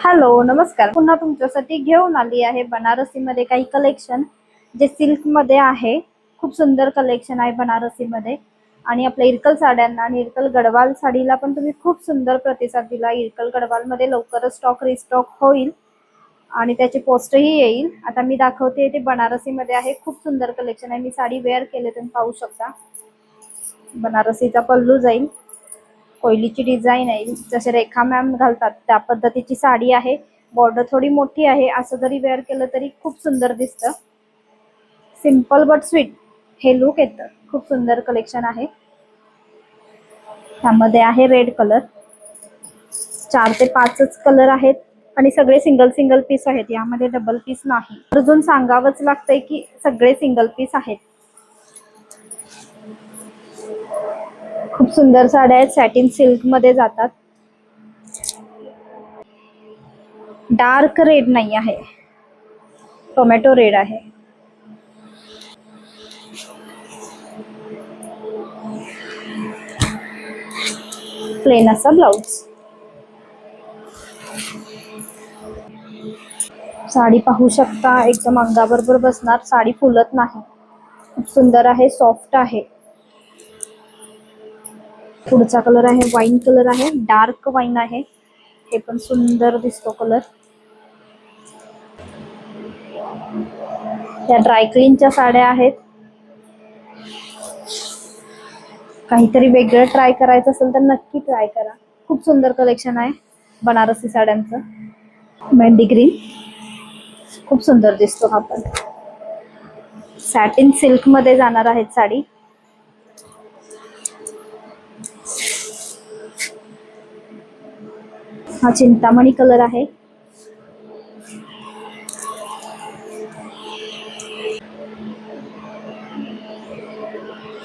Hello नमस्कार, पुन्हा तुमच्यासाठी घेऊन आली आहे बनारसी मध्ये काही कलेक्शन जे सिल्क मध्ये आहे। खूप सुंदर कलेक्शन आहे बनारसी मध्ये। आणि आपल्या इरकल साड्यांना आणि इरकल गडवाल साडीला पण तुम्ही खूप सुंदर प्रतिसाद दिला। इरकल गडवाल मध्ये लवकरच स्टॉक रिस्टॉक होईल आणि त्याची पोस्टही येईल। आता मी दाखवते ते बनारसी मध्ये आहे। खूप सुंदर कलेक्शन आहे। मी साडी वेअर केले तुम्ही पाहू शकता। बनारसीचा पल्लू जाईल, कोयलीची डिझाइन आहे, जसे रेखा मॅम घालतात त्या पद्धतीची साडी आहे। बॉर्डर थोडी मोठी आहे, असं जरी वेअर केलं तरी खूप सुंदर दिसतं। सिंपल बट स्वीट हे लुक येतं। खूप सुंदर कलेक्शन आहे। त्यामध्ये आहे रेड कलर, 4 ते 5च कलर आहेत आणि सगळे सिंगल सिंगल पीस आहेत, यामध्ये डबल पीस नाही। अजून सांगावंच लागतंय की सगळे सिंगल पीस आहेत। खूप सुंदर साड्या आहेत, सॅटिन सिल्क मध्ये जातात। डार्क रेड नाही आहे, टोमॅटो रेड आहे। प्लेन असा ब्लाउज। साडी पाहू शकता, एकदम अंगाबरोबर बसणार, साडी फुलत नाही। खूप सुंदर आहे, सॉफ्ट आहे। पुढचा कलर आहे वाईन कलर आहे, डार्क वाईन आहे। हे पण सुंदर दिसतो कलर। या ड्राय क्लीनच्या साड्या आहेत। काहीतरी वेगळं ट्राय करायचं असेल तर नक्की ट्राय करा। खूप सुंदर कलेक्शन आहे बनारसी साड्यांचं। मेहंदी ग्रीन खूप सुंदर दिसतो हा पण। सॅटिन सिल्क मध्ये जाणार आहे साडी। हा चिंतामणी कलर आहे।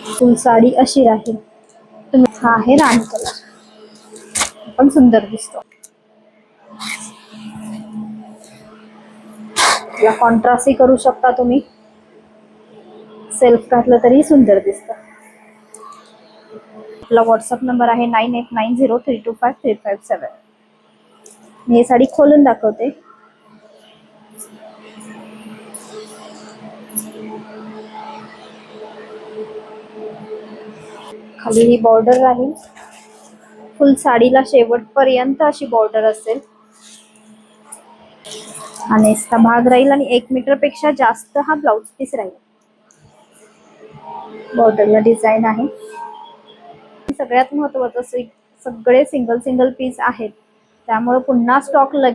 फुल साडी अशी आहे। हा आहे राणी कलर, पण सुंदर दिसतो। या कॉन्ट्रास्टही करू शकता तुम्ही, सेल्फ घातलं तरी सुंदर दिसतं। आपला व्हॉट्सअप नंबर आहे 9890325357। मी ही साडी खोलून दाखवते। खाली ही बॉर्डर राहील, फुल साडीला शेवटपर्यंत अशी बॉर्डर असेल आणि इसका भाग राहील आणि 1 मीटर पेक्षा जास्त हा ब्लाउज पीस राहील। बॉर्डरला डिझाइन आहे। सगळ्यात महत्त्वाचं सगळे सिंगल सिंगल पीस आहेत, त्यामुळे पुन्हा स्टॉक